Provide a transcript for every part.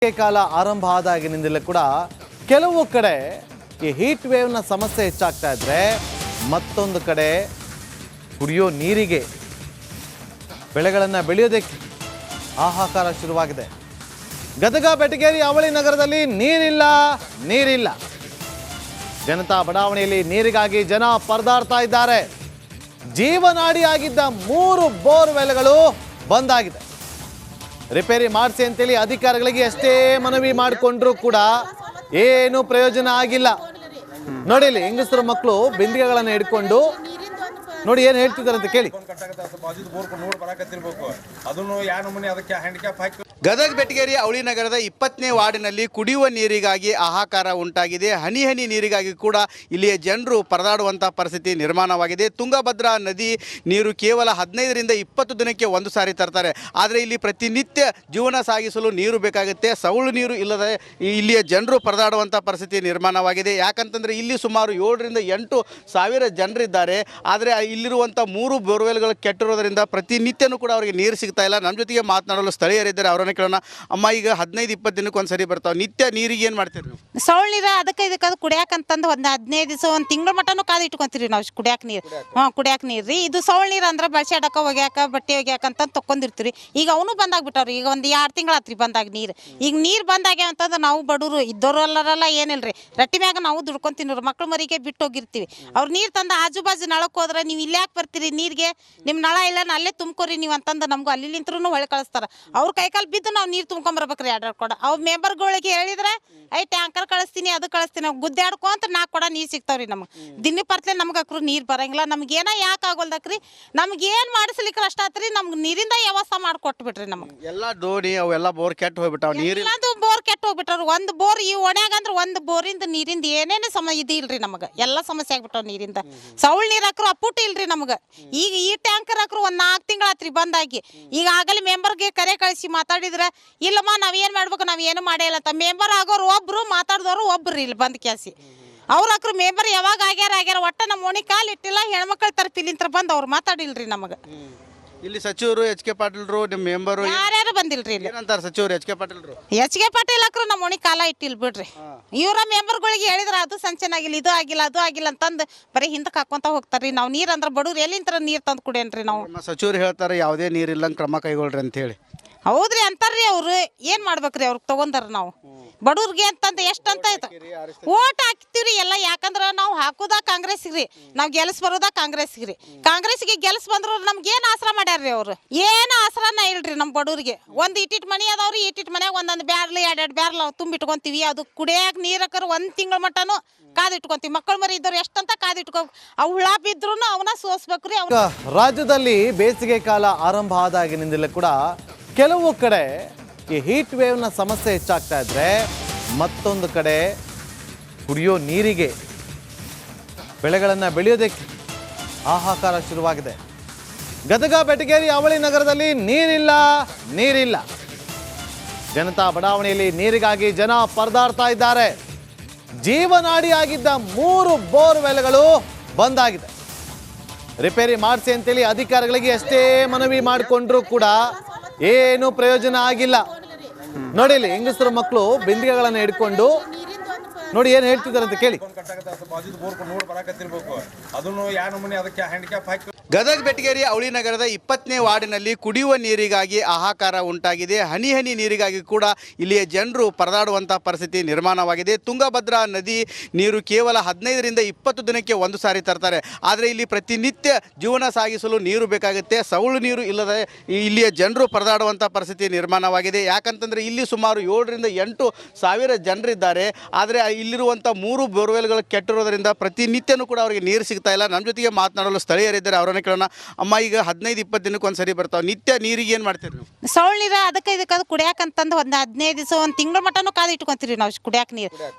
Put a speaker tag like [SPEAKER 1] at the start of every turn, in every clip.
[SPEAKER 1] ಕಾಲ ಆರಂಭ ಆದಾಗಿನಿಂದಲೂ ಕೂಡ ಕೆಲವು ಕಡೆ ಈ ಹೀಟ್ ವೇವ್ನ ಸಮಸ್ಯೆ ಹೆಚ್ಚಾಗ್ತಾ ಇದ್ರೆ ಮತ್ತೊಂದು ಕಡೆ ಕುಡಿಯೋ ನೀರಿಗೆ ಬೆಳೆಗಳನ್ನು ಬೆಳೆಯೋದಕ್ಕೆ ಹಾಹಾಕಾರ ಶುರುವಾಗಿದೆ. ಗದಗ ಬೆಟಗೇರಿ ಅವಳಿ ನಗರದಲ್ಲಿ ನೀರಿಲ್ಲ. ಜನತಾ ಬಡಾವಣೆಯಲ್ಲಿ ನೀರಿಗಾಗಿ ಜನ ಪರದಾಡ್ತಾ ಇದ್ದಾರೆ. ಜೀವನಾಡಿಯಾಗಿದ್ದ 3 ಬೋರ್ವೆಲ್ಗಳು ಬಂದ್ ಆಗಿದೆ. ರಿಪೇರಿ ಮಾಡಿಸಿ ಅಂತೇಳಿ ಅಧಿಕಾರಿಗಳಿಗೆ ಎಷ್ಟೇ ಮನವಿ ಮಾಡಿಕೊಂಡ್ರು ಕೂಡ ಏನು ಪ್ರಯೋಜನ ಆಗಿಲ್ಲ. ನೋಡಿ ಇಲ್ಲಿ ಹೆಂಗಸರು ಮಕ್ಕಳು ಬಿಂದಿಗೆಗಳನ್ನು ಹಿಡ್ಕೊಂಡು ನೋಡಿ ಏನು ಹೇಳ್ತಿದ್ದಾರೆ ಅಂತ ಕೇಳಿ.
[SPEAKER 2] ಗದಗ ಬೆಟಗೇರಿ ಅವಳಿ ನಗರದ 20ನೇ ವಾರ್ಡಿನಲ್ಲಿ ಕುಡಿಯುವ ನೀರಿಗಾಗಿ ಹಾಹಾಕಾರ ಉಂಟಾಗಿದೆ. ಹನಿ ನೀರಿಗಾಗಿ ಕೂಡ ಇಲ್ಲಿಯ ಜನರು ಪರದಾಡುವಂಥ ಪರಿಸ್ಥಿತಿ ನಿರ್ಮಾಣವಾಗಿದೆ. ತುಂಗಭದ್ರಾ ನದಿ ನೀರು ಕೇವಲ 15ರಿಂದ 20 ದಿನಕ್ಕೆ ಒಂದು ಸಾರಿ ತರ್ತಾರೆ. ಆದರೆ ಇಲ್ಲಿ ಪ್ರತಿನಿತ್ಯ ಜೀವನ ಸಾಗಿಸಲು ನೀರು ಬೇಕಾಗುತ್ತೆ. ಸವಳು ನೀರು ಇಲ್ಲದೆ ಇಲ್ಲಿಯ ಜನರು ಪರದಾಡುವಂಥ ಪರಿಸ್ಥಿತಿ ನಿರ್ಮಾಣವಾಗಿದೆ. ಯಾಕಂತಂದರೆ ಇಲ್ಲಿ ಸುಮಾರು 7ರಿಂದ 8 ಸಾವಿರ ಜನರಿದ್ದಾರೆ. ಆದರೆ ಇಲ್ಲಿರುವಂಥ 3 ಬೋರ್ವೆಲ್ಗಳು ಕೆಟ್ಟಿರೋದ್ರಿಂದ ಪ್ರತಿನಿತ್ಯನೂ ಕೂಡ ಅವರಿಗೆ ನೀರು ಸಿಗ್ತಾ ಇಲ್ಲ. ನಮ್ಮ ಜೊತೆಗೆ ಮಾತನಾಡಲು ಸ್ಥಳೀಯರಿದ್ದಾರೆ. ಅವರನ್ನು ಕೇಳೋಣ. ಅಮ್ಮ, ಈಗ 15-20 ದಿನಕ್ಕೆ ಒಂದು ಸರಿ ಬರ್ತಾವೆ. ನಿತ್ಯ ನೀರಿಗೆ ಏನು ಮಾಡ್ತೀರಿ ನೀವು?
[SPEAKER 3] ಸೌಳು ನೀರು ಅದಕ್ಕೆ ಅದು ಕುಡಿಯಾಕಂತಂದು ಒಂದು 15 ದಿವಸ ಒಂದು ತಿಂಗಳ ಮಟ್ಟನೂ ಕಾದು ಇಟ್ಕೊಂತೀರಿ ನಾವು ಕುಡಿಯಾಕ ನೀರು. ಕುಡಿಯಾಕ ನೀರು ರೀ. ಇದು ಸೌಳು ನೀರು ಅಂದ್ರೆ ಬಳ್ಸಾಡಕ ಒಗ್ಯಾಕ ಬಟ್ಟೆ ಒಗ್ಯಾಕಂತ ತೊಗೊಂಡಿರ್ತೀವಿ. ಈಗ ಅವನು ಬಂದಾಗ್ಬಿಟ್ಟವ್ರಿ. ಈಗ ಒಂದು 2 ತಿಂಗಳಾತ್ರಿ ಬಂದಾಗ ನೀರು. ಈಗ ನೀರು ಬಂದಾಗ್ಯಾವ ಅಂತಂದ್ರೆ ನಾವು ಬಡವರು ಇದ್ದವರು ಅಲ್ಲರಲ್ಲ ಏನಿಲ್ರಿ. ರಟ್ಟಿ ಮ್ಯಾಗ ನಾವು ದುಡ್ಕೊಂತಿನವ್ರು ಮಕ್ಳು ಮರಿಗೆ ಬಿಟ್ಟು ಹೋಗಿರ್ತೀವಿ. ಅವ್ರು ನೀರು ತಂದು ಆಜು ಬಾಜು ನಳಕ್ಕೆ ಹೋದ್ರೆ ನೀವು ಇಲ್ಲಿ ಯಾಕೆ ಬರ್ತೀರಿ ನೀರಿಗೆ? ನಿಮ್ಮ ನಳ ಇಲ್ಲ ಅಲ್ಲೇ ತುಂಬ್ಕೊರಿ ನೀವು ಅಂತಂದು ನಮ್ಗೆ ಅಲ್ಲಿಂತ್ರೂ ಹೊಳೆ ಕಳಿಸ್ತಾರೆ. ಅವ್ರ ಕೈಕಾಲು ಬಿದ್ದು ನಾವು ನೀರು ತುಂಬ್ಕೊಂಬರ್ಬೇಕ್ರಿ ಆಡಾಡ್ಕೊಡ. ಅವ್ರ ಮೆಂಬರ್ಗಳಿಗೆ ಹೇಳಿದ್ರೆ ಟ್ಯಾಂಕರ್ ಕಳಿಸ್ತೀನಿ ಅದು ಕಳಿಸ್ತೀನಿ. ನಾವು ಗುದ್ದಾಡ್ಕೊಂತ 4 ಕೊಡ ನೀರು ಸಿಗ್ತಾವ್ರಿ ನಮಗೆ. ದಿನ ಪರ್ತ್ಲೆ ನಮ್ಗೆ ಅಕ್ರು ನೀರು ಬರಂಗಿಲ್ಲ. ನಮ್ಗೇನ ಯಾಕೆ ಆಗೋಲ್ದಕ್ರಿ? ನಮ್ಗೇನು ಮಾಡಿಸ್ಲಿಕ್ಕೆ ಅಷ್ಟ ಆತ್ರಿ. ನಮ್ಗೆ ನೀರಿಂದ ವ್ಯವಸ್ಥೆ ಮಾಡಿಕೊಟ್ಬಿಟ್ರಿ ನಮಗೆ.
[SPEAKER 2] ಎಲ್ಲ ದೋಣಿ ಅವೆಲ್ಲ ಬೋರ್ ಕೆಟ್ಟು ಹೋಗ್ಬಿಟ್ಟಾವ. ನೀರು
[SPEAKER 3] ಬೋರ್ ಕೆಟ್ಟು ಹೋಗ್ಬಿಟ್ಟಾರ. ಒಂದು ಬೋರ್ ಈ ಒಣ್ಯಾಗ ಅಂದ್ರೆ ಒಂದು ಬೋರಿಂದ ನೀರಿಂದ ಏನೇನು ಇದು ಇಲ್ರಿ ನಮಗೆ. ಎಲ್ಲ ಸಮಸ್ಯೆ ಆಗ್ಬಿಟ್ಟಾವ ನೀರಿಂದ. ಸೌಳು ನೀರು ಹಾಕ್ರು ಅಪ್ಪುಟ್ಟು ಇಲ್ರಿ ನಮ್ಗೆ. ಈಗ ಈ ಟ್ಯಾಂಕರ್ ಹಾಕ್ರು ಒಂದು 4 ತಿಂಗಳಾತ್ರಿ ಬಂದಾಗಿ. ಈಗ ಆಗಲೇ ಮೆಂಬರ್ಗೆ ಕರೆ ಕಳಿಸಿ ಮಾತಾಡಿದ್ರೆ ಇಲ್ಲಮ್ಮ ನಾವೇನು ಮಾಡ್ಬೇಕು ನಾವೇನು ಮಾಡೇ ಇಲ್ಲ ಅಂತ. ಮೆಂಬರ್ ಆಗೋರು ಒಬ್ರು, ಮಾತಾಡಿದವರು ಒಬ್ರು ಇಲ್ಲಿ ಬಂದು ಕ್ಯಾಸಿ. ಅವ್ರು ಹಾಕ್ರು ಮೆಂಬರ್ ಯಾವಾಗ ಆಗ್ಯಾರ ಒಟ್ಟ ನಮ್ಮ ಓಣಿ ಕಾಲು ಇಟ್ಟಿಲ್ಲ. ಹೆಣ್ಮಕ್ಳ ತರಪಿಲಿಂತ್ರ ಬಂದು ಅವ್ರು ಮಾತಾಡಿಲ್ರಿ ನಮಗೆ.
[SPEAKER 2] ಇಲ್ಲಿ ಸಚಿವರು H.K. ಪಾಟೀಲ್ರು ನಿಮ್ಮ ಮೆಂಬರು
[SPEAKER 3] ಯಾರ್ಯಾರು ಬಂದಿಲ್ರಿ ಇಲ್ಲಿ.
[SPEAKER 2] ಏನಂತಾರೆ ಸಚಿವರು H.K. ಪಾಟೀಲ್ರು?
[SPEAKER 3] H.K. ಪಾಟೀಲ್ ಹಾಕ್ರು ನಮ್ಮ ಓಣಿ ಕಾಲ ಇಟ್ಟಿಲ್ ಬಿಡ್ರಿ. ಇವರ ಮೆಂಬರ್ಗಳಿಗೆ ಹೇಳಿದ್ರೆ ಅದು ಸಂಚನ ಆಗಿಲ್ಲ, ಇದು ಆಗಿಲ್ಲ, ಅದು ಆಗಿಲ್ಲ ಅಂತಂದು ಬರೀ ಹಿಂದಕ್ಕೆ ಹಾಕೊಂತ ಹೋಗ್ತಾರ್ರಿ. ನಾವು ನೀರು ಅಂದ್ರೆ ಬಡವ್ರು ಎಲ್ಲಿಂತ್ರ ನೀರು ತಂದು ಕುಡಿಯನ್ರಿ ನಾವು.
[SPEAKER 2] ಸಚಿವರು ಹೇಳ್ತಾರೆ ಯಾವುದೇ ನೀರಿಲ್ಲಂಗೆ ಕ್ರಮ ಕೈಗೊಳ್ರಿ ಅಂತ ಹೇಳಿ.
[SPEAKER 3] ಹೌದ್ರಿ ಅಂತಾರ್ರಿ. ಅವ್ರು ಏನ್ ಮಾಡ್ಬೇಕ್ರಿ? ಅವ್ರಿಗೆ ತಗೊಂಡಾರ ನಾವು ಬಡವ್ರಿಗೆ ಅಂತಂದು ಎಷ್ಟಂತ ಓಟ್ ಹಾಕ್ತಿವ್ರಿ ಎಲ್ಲ. ಯಾಕಂದ್ರೆ ನಾವು ಹಾಕೋದ ಕಾಂಗ್ರೆಸ್ಗ್ರಿ, ನಾವು ಗೆಲ್ಸ್ ಬರೋದ ಕಾಂಗ್ರೆಸ್ಗ್ರಿ. ಕಾಂಗ್ರೆಸ್ಗೆ ಗೆಲ್ಸ್ ಬಂದ್ರು ನಮ್ಗೆ ಏನ್ ಆಸರ ಮಾಡ್ಯಾರ್ರಿ ಅವ್ರು? ಏನು ಆಸರನ ಇಲ್ರಿ ನಮ್ಮ ಬಡವ್ರಿಗೆ. ಒಂದು ಇಟ್ಟಿಟ್ ಮನಿ ಅದಾವ್ರಿ. ಇಟ್ಟಿಟ್ ಮನ್ಯಾಗ ಒಂದೊಂದು ಬ್ಯಾರ್ಲ್ 2 ಬ್ಯಾರ್ಲ್ ನಾವು ತುಂಬಿಟ್ಕೊಂತೀವಿ. ಅದು ಕುಡಿಯಾಕ ನೀರಕ್ಕರ 1 ತಿಂಗಳ ಮಟ್ಟನು ಕಾದಿಟ್ಕೊಂತೀವಿ. ಮಕ್ಕಳು ಮರಿ ಇದ್ದವ್ರು ಎಷ್ಟಂತ ಕಾದಿಟ್ಕೊ. ಅವು ಹುಳ ಬಿದ್ರು ಅವನ್ನ ಸೋಸ್ಬೇಕ್ರಿ.
[SPEAKER 1] ರಾಜ್ಯದಲ್ಲಿ ಬೇಸಿಗೆ ಕಾಲ ಆರಂಭ ಆದಾಗಿನಿಂದಲೂ ಕೂಡ ಕೆಲವು ಕಡೆ ಈ ಹೀಟ್ ವೇವ್ನ ಸಮಸ್ಯೆ ಹೆಚ್ಚಾಗ್ತಾ ಇದ್ರೆ ಮತ್ತೊಂದು ಕಡೆ ಕುಡಿಯೋ ನೀರಿಗೆ ಬೆಳೆಗಳನ್ನು ಬೆಳೆಯೋದಕ್ಕೆ ಹಾಹಾಕಾರ ಶುರುವಾಗಿದೆ. ಗದಗ ಬೆಟಗೇರಿ ಅವಳಿ ನಗರದಲ್ಲಿ ನೀರಿಲ್ಲ. ಜನತಾ ಬಡಾವಣೆಯಲ್ಲಿ ನೀರಿಗಾಗಿ ಜನ ಪರದಾಡ್ತಾ ಇದ್ದಾರೆ. ಜೀವನಾಡಿಯಾಗಿದ್ದ 3 ಬೋರ್ವೆಲ್ಗಳು ಬಂದ್ ಆಗಿದೆ. ರಿಪೇರಿ ಮಾಡಿಸಿ ಅಂತೇಳಿ ಅಧಿಕಾರಿಗಳಿಗೆ ಎಷ್ಟೇ ಮನವಿ ಮಾಡಿಕೊಂಡ್ರು ಕೂಡ ಏನು ಪ್ರಯೋಜನ ಆಗಿಲ್ಲ. ನೋಡಿ ಇಲ್ಲಿ ಹೆಂಗಸರು ಮಕ್ಕಳು ಬಿಂದಿಗೆಗಳನ್ನು ಹಿಡ್ಕೊಂಡು ನೋಡಿ ಏನು ಹೇಳ್ತಿದ್ದಾರೆ ಅಂತ ಕೇಳಿ.
[SPEAKER 2] ಗದಗ ಬೆಟಗೇರಿ ಅವಳಿ ನಗರದ 20ನೇ ವಾರ್ಡಿನಲ್ಲಿ ಕುಡಿಯುವ ನೀರಿಗಾಗಿ ಹಾಹಾಕಾರ ಉಂಟಾಗಿದೆ. ಹನಿ ನೀರಿಗಾಗಿ ಕೂಡ ಇಲ್ಲಿಯ ಜನರು ಪರದಾಡುವಂಥ ಪರಿಸ್ಥಿತಿ ನಿರ್ಮಾಣವಾಗಿದೆ. ತುಂಗಭದ್ರಾ ನದಿ ನೀರು ಕೇವಲ 15ರಿಂದ 20 ದಿನಕ್ಕೆ ಒಂದು ಸಾರಿ ತರ್ತಾರೆ. ಆದರೆ ಇಲ್ಲಿ ಪ್ರತಿನಿತ್ಯ ಜೀವನ ಸಾಗಿಸಲು ನೀರು ಬೇಕಾಗುತ್ತೆ. ಸವಳು ನೀರು ಇಲ್ಲದೆ ಇಲ್ಲಿಯ ಜನರು ಪರದಾಡುವಂಥ ಪರಿಸ್ಥಿತಿ ನಿರ್ಮಾಣವಾಗಿದೆ. ಯಾಕಂತಂದರೆ ಇಲ್ಲಿ ಸುಮಾರು 7ರಿಂದ 8 ಸಾವಿರ ಜನರಿದ್ದಾರೆ. ಆದರೆ ಇಲ್ಲಿರುವಂಥ 3 ಬೋರ್ವೆಲ್ಗಳು ಕೆಟ್ಟಿರೋದ್ರಿಂದ ಪ್ರತಿನಿತ್ಯನೂ ಕೂಡ ಅವರಿಗೆ ನೀರು ಸಿಗ್ತಾ ಇಲ್ಲ. ನಮ್ಮ ಜೊತೆಗೆ ಮಾತನಾಡಲು ಸ್ಥಳೀಯರಿದ್ದಾರೆ. ಅವರನ್ನು ಕೇಳೋಣ. ಅಮ್ಮ, ಈಗ 15-20 ದಿನಕ್ಕೆ ಒಂದು ಸರಿ ಬರ್ತಾವೆ. ನಿತ್ಯ ನೀರಿಗೆ ಏನು ಮಾಡ್ತೀರಿ ನೀವು?
[SPEAKER 3] ಸೌಳು ನೀರು ಅದಕ್ಕೆ ಅದು ಕುಡಿಯಾಕಂತಂದು ಒಂದು 15 ದಿವಸ ಒಂದು ತಿಂಗಳ ಮಟ್ಟನೂ ಕಾದು ಇಟ್ಕೊಂತೀರಿ ನಾವು ಕುಡಿಯಾಕ ನೀರು.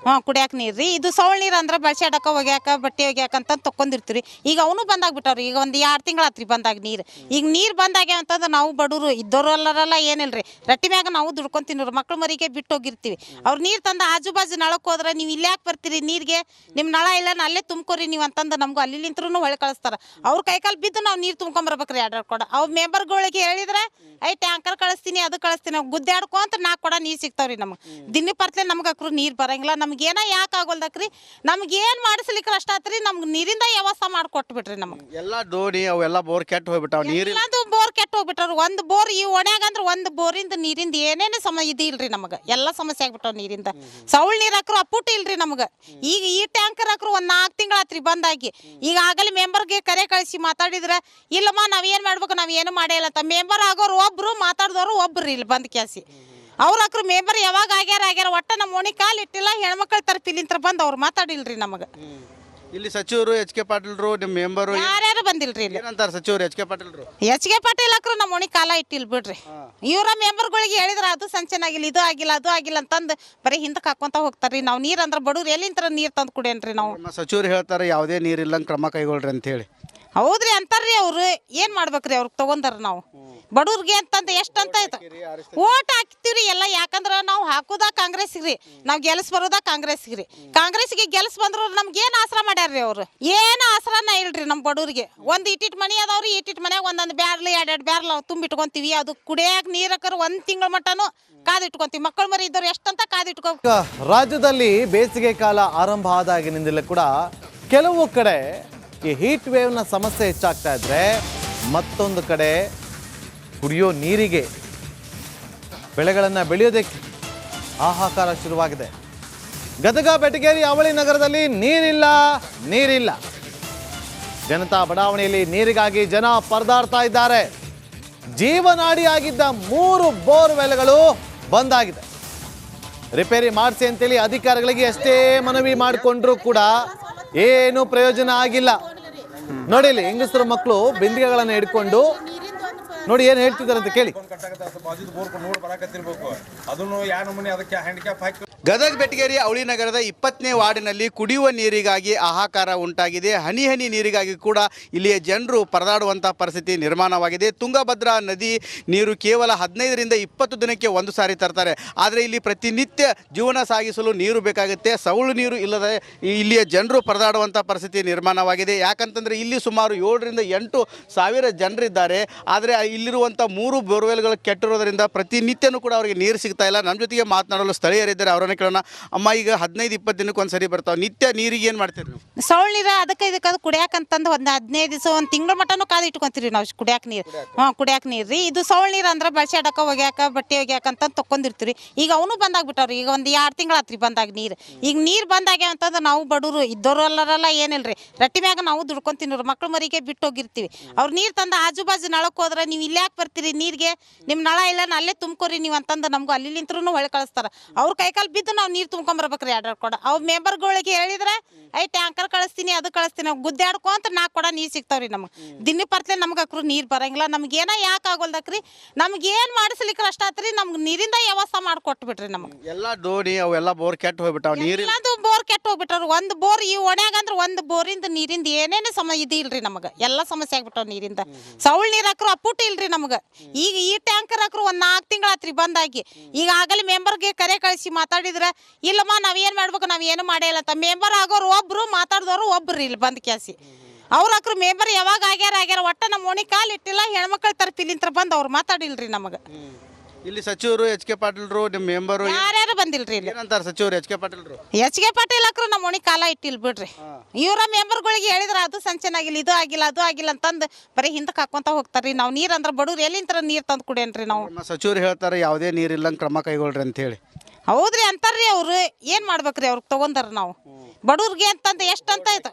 [SPEAKER 3] ಕುಡಿಯಾಕ ನೀರು ರೀ. ಇದು ಸೌಳು ನೀರು ಅಂದ್ರೆ ಬಳ್ಸಾಡಕ ಒಗ್ಯಾಕ ಬಟ್ಟೆ ಒಗ್ಯಾಕಂತ ತೊಗೊಂಡಿರ್ತೀವಿ. ಈಗ ಅವನು ಬಂದಾಗ್ಬಿಟ್ಟವ್ರಿ. ಈಗ ಒಂದು 2 ತಿಂಗಳಾತ್ರಿ ಬಂದಾಗ ನೀರು. ಈಗ ನೀರು ಬಂದಾಗ್ಯಾವ ಅಂತಂದ್ರೆ ನಾವು ಬಡವರು ಇದ್ದವರು ಅಲ್ಲರಲ್ಲ ಏನಿಲ್ರಿ. ರಟ್ಟಿ ಮ್ಯಾಗ ನಾವು ದುಡ್ಕೊಂತಿನವ್ರು ಮಕ್ಳು ಮರಿಗೆ ಬಿಟ್ಟು ಹೋಗಿರ್ತೀವಿ. ಅವ್ರು ನೀರು ತಂದು ಆಜು ಬಾಜು ನಳಕ್ಕೆ ಹೋದ್ರೆ ನೀವು ಇಲ್ಲಿ ಯಾಕೆ ಬರ್ತೀರಿ ನೀರಿಗೆ? ನಿಮ್ಮ ನಳ ಇಲ್ಲ ಅಲ್ಲೇ ತುಂಬ್ಕೊರಿ ನೀವು ಅಂತಂದು ನಮ್ಗೆ ಅಲ್ಲಿಂತ್ರೂ ಹೊಳೆ ಕಳಿಸ್ತಾರೆ. ಅವ್ರ ಕೈಕಾಲು ಬಿದ್ದು ಬಿದ್ದು ನಾವು ನೀರು ತುಂಬ್ಕೊಂಬರ್ಬೇಕ್ರಿ ಎರಡು ಕೊಡ ಅವು ಮೆಂಬರ್ಗಳಿಗೆ ಹೇಳಿದ್ರೆ ಟ್ಯಾಂಕರ್ ಕಳಿಸ್ತೀನಿ ಅದು ಕಳಿಸ್ತೀನಿ ಗುದ್ದಾಡ್ಕೊಂತ 4 ಕೊಡ ನೀರು ಸಿಗ್ತಾವ್ರಿ ನಮಗೆ ದಿನ ಪರ್ತ್ಲೆ ನಮ್ಗೆ ಅಕ್ರು ನೀರು ಬರಂಗಿಲ್ಲ ನಮ್ಗೇನ ಯಾಕೆ ಆಗೋಲ್ದಕ್ರಿ ನಮ್ಗೆ ಏನು ಮಾಡಿಸ್ಲಿಕ್ಕೆ ಅಷ್ಟ ಆತ್ರಿ ನಮ್ಗೆ ನೀರಿಂದ ವ್ಯವಸ್ಥೆ ಮಾಡಿಕೊಟ್ಬಿಟ್ರಿ ನಮಗೆ
[SPEAKER 2] ಎಲ್ಲ ಡೋಣಿ ಅವೆಲ್ಲ ಬೋರ್ ಕೆಟ್ಟು ಹೋಗ್ಬಿಟ್ಟಾವ ನೀರು
[SPEAKER 3] ಎಲ್ಲದು ಬೋರ್ ಕೆಟ್ಟ ಹೋಗ್ಬಿಟ್ಟಾರ ಒಂದು ಬೋರ್ ಈ ಒಣ್ಯಾಗ ಅಂದ್ರೆ ಒಂದು ಬೋರಿಂದ ನೀರಿಂದ ಏನೇನು ಇದು ಇಲ್ರಿ ನಮಗೆ ಎಲ್ಲ ಸಮಸ್ಯೆ ಆಗ್ಬಿಟ್ಟಾವ ನೀರಿಂದ ಸೌಳ್ ನೀರು ಹಾಕ್ರು ಅಪ್ಪುಟ್ಟು ಇಲ್ರಿ ನಮ್ಗೆ ಈಗ ಈ ಟ್ಯಾಂಕರ್ ಹಾಕ್ರು ಒಂದು 4 ತಿಂಗಳ ಆತ್ರಿ ಬಂದಾಗಿ ಈಗ ಆಗಲೇ ಮೆಂಬರ್ಗೆ ಕರೆ ಕಳಿಸಿ ಮಾತಾಡಿದ್ರೆ ಇಲ್ಲಮ್ಮ ನಾವೇನು ಮಾಡ್ಬೇಕು ನಾವು ಏನು ಮಾಡೇ ಇಲ್ಲ ಅಂತ ಮೆಂಬರ್ ಆಗೋರು ಒಬ್ರು ಮಾತಾಡಿದವರು ಒಬ್ರು ಇಲ್ಲಿ ಬಂದ್ ಕ್ಯಾಸಿ ಅವ್ರ ಹಾಕ್ರು ಮೆಂಬರ್ ಯಾವಾಗ ಆಗ್ಯಾರ ಒಟ್ಟ ನಮ್ಮ ಓಣಿ ಕಾಲು ಇಟ್ಟಿಲ್ಲ ಹೆಣ್ಮಕ್ಳ ತರಪಿಲಿಂತ್ರ ಬಂದು ಅವ್ರು ಮಾತಾಡಿಲ್ರಿ ನಮಗೆ
[SPEAKER 2] ಇಲ್ಲಿ ಸಚಿವರು ಎಚ್ ಕೆ ಪಾಟೀಲ್ರು ನಿಮ್ಮ ಮೆಂಬರು
[SPEAKER 3] ಯಾರ್ಯಾರು ಬಂದಿಲ್ರಿ ಇಲ್ಲಿ
[SPEAKER 2] ಏನಂತಾರೆ ಸಚಿವರು ಎಚ್ ಕೆ ಪಾಟೀಲ್ರು
[SPEAKER 3] ಎಚ್ ಕೆ ಪಾಟೀಲ್ ಹಾಕ್ರು ನಮ್ಮ ಓಣಿ ಕಾಲ ಇಟ್ಟಿಲ್ ಬಿಡ್ರಿ ಇವರ ಮೆಂಬರ್ಗಳಿಗೆ ಹೇಳಿದ್ರೆ ಅದು ಸಂಚನ ಆಗಿಲ್ಲ ಇದು ಆಗಿಲ್ಲ ಅದು ಆಗಿಲ್ಲ ಅಂತಂದು ಬರೀ ಹಿಂದಕ್ಕೆ ಹಾಕೊಂತ ಹೋಗ್ತಾರ್ರಿ ನಾವು ನೀರು ಅಂದ್ರೆ ಬಡವ್ರು ಎಲ್ಲಿಂತ್ರ ನೀರು ತಂದು ಕುಡಿಯನ್ರಿ ನಾವು
[SPEAKER 2] ನಮ್ಮ ಸಚಿವರು ಹೇಳ್ತಾರೆ ಯಾವುದೇ ನೀರಿಲ್ಲಂಗೆ ಕ್ರಮ ಕೈಗೊಳ್ರಿ ಅಂತ ಹೇಳಿ
[SPEAKER 3] ಹೌದ್ರಿ ಅಂತಾರ್ರಿ ಅವ್ರು ಏನ್ ಮಾಡ್ಬೇಕ್ರಿ ಅವ್ರಿಗೆ ತಗೊಂಡಾರ ನಾವು ಬಡವ್ರಿಗೆ ಅಂತಂದು ಎಷ್ಟಂತ ಆಯ್ತು ಓಟ್ ಹಾಕ್ತಿವ್ರಿ ಎಲ್ಲ ಯಾಕಂದ್ರ ನಾವು ಹಾಕೋದ ಕಾಂಗ್ರೆಸ್ಗ್ರಿ ನಾವು ಗೆಲ್ಸ್ ಬರೋದ ಕಾಂಗ್ರೆಸ್ಗ್ರಿ ಕಾಂಗ್ರೆಸ್ಗೆ ಗೆಲ್ಸ್ ಬಂದ್ರು ನಮ್ಗೆ ಏನ್ ಆಸರ ಮಾಡ್ಯಾರ್ರಿ ಅವ್ರು ಏನ್ ಆಸರನ ಇಲ್ರಿ ನಮ್ಮ ಬಡವ್ರಿಗೆ ಒಂದ್ ಇಟ್ಟಿಟ್ ಮನಿ ಅದಾವ್ರಿ ಇಟ್ಟಿಟ್ ಮನ್ಯಾಗ ಒಂದೊಂದು ಬ್ಯಾರ್ಲ್ 2 ಬ್ಯಾರ್ಲ್ ತುಂಬಿಟ್ಕೊಂತೀವಿ ಅದು ಕುಡಿಯಾಕ ನೀರಕ್ಕರ 1 ತಿಂಗಳ ಮಟ್ಟನು ಕಾದಿಟ್ಕೊಂತೀವಿ ಮಕ್ಕಳು ಮರಿ ಇದ್ದವ್ರು ಎಷ್ಟಂತ ಕಾದಿಟ್ಕೊ
[SPEAKER 1] ರಾಜ್ಯದಲ್ಲಿ ಬೇಸಿಗೆ ಕಾಲ ಆರಂಭ ಆದಾಗಿನಿಂದಲೂ ಕೂಡ ಕೆಲವು ಕಡೆ ಈ ಹೀಟ್ ವೇವ್ನ ಸಮಸ್ಯೆ ಹೆಚ್ಚಾಗ್ತಾ ಇದ್ರೆ ಮತ್ತೊಂದು ಕಡೆ ಕುಡಿಯೋ ನೀರಿಗೆ ಬೆಳೆಗಳನ್ನು ಬೆಳೆಯೋದಕ್ಕೆ ಹಾಹಾಕಾರ ಶುರುವಾಗಿದೆ. ಗದಗ ಬೆಟಗೇರಿ ಅವಳಿ ನಗರದಲ್ಲಿ ನೀರಿಲ್ಲ. ಜನತಾ ಬಡಾವಣೆಯಲ್ಲಿ ನೀರಿಗಾಗಿ ಜನ ಪರದಾಡ್ತಾ ಇದ್ದಾರೆ. ಜೀವನಾಡಿಯಾಗಿದ್ದ 3 ಬೋರ್ವೆಲ್ಗಳು ಬಂದಾಗಿದೆ. ರಿಪೇರಿ ಮಾಡಿಸಿ ಅಂತೇಳಿ ಅಧಿಕಾರಿಗಳಿಗೆ ಎಷ್ಟೇ ಮನವಿ ಮಾಡಿಕೊಂಡ್ರು ಕೂಡ ಏನು ಪ್ರಯೋಜನ ಆಗಿಲ್ಲ. ನೋಡಿ ಇಲ್ಲಿ ಹೆಂಗಸರು ಮಕ್ಕಳು ಬಿಂದಿಗೆಗಳನ್ನು ಹಿಡ್ಕೊಂಡು ನೋಡಿ ಏನು ಹೇಳ್ತಿದ್ದಾರೆ ಅಂತ ಕೇಳಿ.
[SPEAKER 2] ಗದಗ ಬೆಟಗೇರಿ ಅವಳಿ ನಗರದ 20ನೇ ವಾರ್ಡಿನಲ್ಲಿ ಕುಡಿಯುವ ನೀರಿಗಾಗಿ ಹಾಹಾಕಾರ ಉಂಟಾಗಿದೆ. ಹನಿ ನೀರಿಗಾಗಿ ಕೂಡ ಇಲ್ಲಿಯ ಜನರು ಪರದಾಡುವಂಥ ಪರಿಸ್ಥಿತಿ ನಿರ್ಮಾಣವಾಗಿದೆ. ತುಂಗಭದ್ರಾ ನದಿ ನೀರು ಕೇವಲ 15 ರಿಂದ 20 ದಿನಕ್ಕೆ ಒಂದು ಸಾರಿ ತರ್ತಾರೆ. ಆದರೆ ಇಲ್ಲಿ ಪ್ರತಿನಿತ್ಯ ಜೀವನ ಸಾಗಿಸಲು ನೀರು ಬೇಕಾಗುತ್ತೆ. ಸೌಳು ನೀರು ಇಲ್ಲದೆ ಇಲ್ಲಿಯ ಜನರು ಪರದಾಡುವಂಥ ಪರಿಸ್ಥಿತಿ ನಿರ್ಮಾಣವಾಗಿದೆ. ಯಾಕಂತಂದರೆ ಇಲ್ಲಿ ಸುಮಾರು 7 ರಿಂದ 8 ಸಾವಿರ ಜನರಿದ್ದಾರೆ. ಆದರೆ ಇಲ್ಲಿರುವಂಥ 3 ಬೋರ್ವೆಲ್ಗಳು ಕೆಟ್ಟಿರೋದ್ರಿಂದ ಪ್ರತಿನಿತ್ಯನೂ ಕೂಡ ಅವರಿಗೆ ನೀರು ಸಿಗ್ತಾ ಇಲ್ಲ. ನಮ್ಮ ಜೊತೆಗೆ ಮಾತನಾಡಲು ಸ್ಥಳೀಯರಿದ್ದಾರೆ, ಅವರನ್ನು ಕೇಳೋಣ. ಅಮ್ಮ, ಈಗ 15-20 ದಿನಕ್ಕೆ ಒಂದು ಸರಿ ಬರ್ತಾವೆ. ನಿತ್ಯ ನೀರಿಗೆ ಏನು ಮಾಡ್ತೀರಿ ನೀವು?
[SPEAKER 3] ಸೌಳ್ ನೀರು ಅದಕ್ಕೆ ಅದು ಕುಡಿಯಾಕಂತಂದು ಒಂದು 15 ದಿವಸ 1 ತಿಂಗಳ ಮಟ್ಟನು ಕಾದು ಇಟ್ಕೊಂತೀರಿ ನಾವು ಕುಡಿಯಾಕ ನೀರು. ಕುಡಿಯಾಕ ನೀರು ರೀ ಇದು ಸೌಳ್ ನೀರು ಅಂದ್ರೆ ಬಳಸಾಡಕ ಒಗ್ಯಾಕ ಬಟ್ಟೆ ಒಗ್ಯಾಕಂತ ತೊಕೊಂಡಿರ್ತೀರಿ. ಈಗ ಅವನು ಬಂದಾಗ್ಬಿಟ್ಟವ್ರಿ. ಈಗ ಒಂದು 2 ತಿಂಗಳು ಆತ್ರಿ ಬಂದಾಗ ನೀರು. ಈಗ ನೀರು ಬಂದಾಗ್ಯಾವ ಅಂತಂದ್ರೆ ನಾವು ಬಡವರು ಇದ್ದವರು ಅಲ್ಲರಲ್ಲ ಏನಿಲ್ರಿ ರಟ್ಟಿ ಮ್ಯಾಗ ನಾವು ದುಡ್ಕೊಂತಿನವ್ರು ಮಕ್ಳು ಮರಿಗೆ ಬಿಟ್ಟು ಹೋಗಿರ್ತೀವಿ. ಅವ್ರು ನೀರು ತಂದು ಆಜು ಬಾಜು ನಳಕ್ಕೆ ಹೋದ್ರೆ ನೀವು ಇಲ್ಲಿ ಯಾಕೆ ಬರ್ತೀರಿ ನೀರಿಗೆ, ನಿಮ್ಮ ನಳ ಇಲ್ಲ ಅಲ್ಲೇ ತುಂಬ್ಕೊರಿ ನೀವು ಅಂತಂದು ನಮ್ಗೆ ಅಲ್ಲಿಂತ್ರೂ ಹೊಳೆ ಕಳಿಸ್ತಾರೆ. ಅವ್ರ ಕೈಕಾಲು ಬಿದ್ದು ನಾವು ನೀರು ತುಂಬ್ಕೊಂಬರ್ಬೇಕ್ರಿ 2 ಕೊಡ ಅವು ಮೆಂಬರ್ಗಳಿಗೆ ಹೇಳಿದ್ರೆ ಟ್ಯಾಂಕರ್ ಕಳಿಸ್ತೀನಿ ಅದು ಕಳಿಸ್ತೀನಿ ಗುದ್ದಾಡ್ಕೊಂತ 4 ಕೊಡ ನೀರು ಸಿಗ್ತಾವ್ರಿ ನಮಗೆ ದಿನ ಪರ್ತ್ಲೆ ನಮ್ಗೆ ಅಕ್ರು ನೀರು ಬರಂಗಿಲ್ಲ ನಮ್ಗೇನ ಯಾಕೆ ಆಗೋಲ್ದಕ್ರಿ ನಮ್ಗೆ ಏನು ಮಾಡಿಸ್ಲಿಕ್ಕೆ ಅಷ್ಟ ಆತ್ರಿ ನಮ್ಗೆ ನೀರಿಂದ ವ್ಯವಸ್ಥೆ ಮಾಡಿಕೊಟ್ಬಿಟ್ರಿ ನಮಗೆ
[SPEAKER 2] ಎಲ್ಲ ಡೋಣಿ ಅವೆಲ್ಲ ಬೋರ್ ಕೆಟ್ಟು ಹೋಗ್ಬಿಟ್ಟಾವ ನೀರು
[SPEAKER 3] ಎಲ್ಲದು ಬೋರ್ ಕೆಟ್ಟ ಹೋಗ್ಬಿಟ್ಟಾರ ಒಂದು ಬೋರ್ ಈ ಒಣ್ಯಾಗ ಅಂದ್ರೆ ಒಂದು ಬೋರಿಂದ ನೀರಿಂದ ಏನೇನು ಇದು ಇಲ್ರಿ ನಮಗೆ ಎಲ್ಲ ಸಮಸ್ಯೆ ಆಗ್ಬಿಟ್ಟಾವ ನೀರಿಂದ ಸೌಳ್ ನೀರು ಹಾಕ್ರು ಅಪ್ಪುಟ್ಟು ಇಲ್ರಿ ನಮಗೆ ಈಗ ಈ ಟ್ಯಾಂಕರ್ ಹಾಕ್ರು ಒಂದು 4 ತಿಂಗಳ ಆತ್ರಿ ಬಂದಾಗಿ ಈಗ ಆಗಲೇ ಮೆಂಬರ್ಗೆ ಕರೆ ಕಳಿಸಿ ಮಾತಾಡಿದ್ರೆ ಇಲ್ಲಮ್ಮ ನಾವೇನು ಮಾಡ್ಬೇಕು ನಾವು ಏನು ಮಾಡೇ ಇಲ್ಲ ಅಂತ ಮೆಂಬರ್ ಆಗೋರು ಒಬ್ರು ಮಾತಾಡಿದವರು ಒಬ್ರು ಇಲ್ಲಿ ಬಂದ್ ಕ್ಯಾಸಿ ಅವ್ರ ಹಾಕ್ರು ಮೆಂಬರ್ ಯಾವಾಗ ಆಗ್ಯಾರ ಒಟ್ಟ ನಮ್ಮ ಓಣಿ ಕಾಲು ಇಟ್ಟಿಲ್ಲ ಹೆಣ್ಮಕ್ಳ ತರಪಿಲಿಂತ್ರ ಬಂದು ಅವ್ರು ಮಾತಾಡಿಲ್ರಿ ನಮಗೆ
[SPEAKER 2] ಇಲ್ಲಿ ಸಚಿವರು ಎಚ್ ಕೆ ಪಾಟೀಲ್ರು ನಿಮ್ಮ ಮೆಂಬರು
[SPEAKER 3] ಯಾರ್ಯಾರು ಬಂದಿಲ್ರಿ ಇಲ್ಲಿ
[SPEAKER 2] ಏನಂತಾರೆ ಸಚಿವರು ಎಚ್ ಕೆ ಪಾಟೀಲ್ರು
[SPEAKER 3] ಎಚ್ ಕೆ ಪಾಟೀಲ್ ಹಾಕ್ರು ನಮ್ಮ ಓಣಿ ಕಾಲ ಇಟ್ಟಿಲ್ ಬಿಡ್ರಿ ಇವರ ಮೆಂಬರ್ಗಳಿಗೆ ಹೇಳಿದ್ರೆ ಅದು ಸಂಚನ ಆಗಿಲ್ಲ ಇದು ಆಗಿಲ್ಲ ಅದು ಆಗಿಲ್ಲ ಅಂತಂದು ಬರೀ ಹಿಂದಕ್ಕೆ ಹಾಕೊಂತ ಹೋಗ್ತಾರ್ರಿ ನಾವು ನೀರು ಅಂದ್ರೆ ಬಡವ್ರು ಎಲ್ಲಿಂತ್ರ ನೀರು ತಂದು ಕುಡಿಯನ್ರಿ ನಾವು
[SPEAKER 2] ನಮ್ಮ ಸಚಿವರು ಹೇಳ್ತಾರೆ ಯಾವುದೇ ನೀರಿಲ್ಲಂಗೆ ಕ್ರಮ ಕೈಗೊಳ್ರಿ ಅಂತ ಹೇಳಿ
[SPEAKER 3] ಹೌದ್ರಿ ಅಂತಾರ್ರಿ ಅವ್ರು ಏನ್ ಮಾಡ್ಬೇಕ್ರಿ ಅವ್ರಿಗೆ ತಗೊಂಡಾರ ನಾವು ಬಡವ್ರಿಗೆ ಅಂತಂದು ಎಷ್ಟಂತ ಆಯ್ತು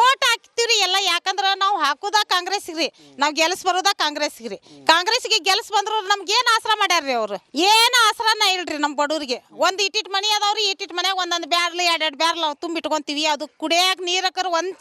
[SPEAKER 3] ಓಟ್ ಹಾಕ್ತಿವ್ರಿ ಎಲ್ಲ ಯಾಕಂದ್ರ ನಾವು ಹಾಕೋದ ಕಾಂಗ್ರೆಸ್ಗ್ರಿ ನಾವು ಗೆಲ್ಸ್ ಬರೋದ ಕಾಂಗ್ರೆಸ್ಗ್ರಿ ಕಾಂಗ್ರೆಸ್ಗೆ ಗೆಲ್ಸ್ ಬಂದ್ರು ನಮ್ಗೆ ಏನ್ ಆಸರ ಮಾಡ್ಯಾರ್ರಿ ಅವ್ರು ಏನು ಆಸರನ ಇಲ್ರಿ ನಮ್ಮ ಬಡವ್ರಿಗೆ ಒಂದ್ ಇಟ್ಟಿಟ್ ಮನಿ ಅದಾವ್ರಿ ಇಟ್ಟಿಟ್ ಮನ್ಯಾಗ ಒಂದೊಂದು ಬ್ಯಾರ್ಲ್ 2 ಬ್ಯಾರ್ಲ್ ತುಂಬಿಟ್ಕೊಂತೀವಿ ಅದು ಕುಡಿಯಾಕ ನೀರಕ್ಕರ 1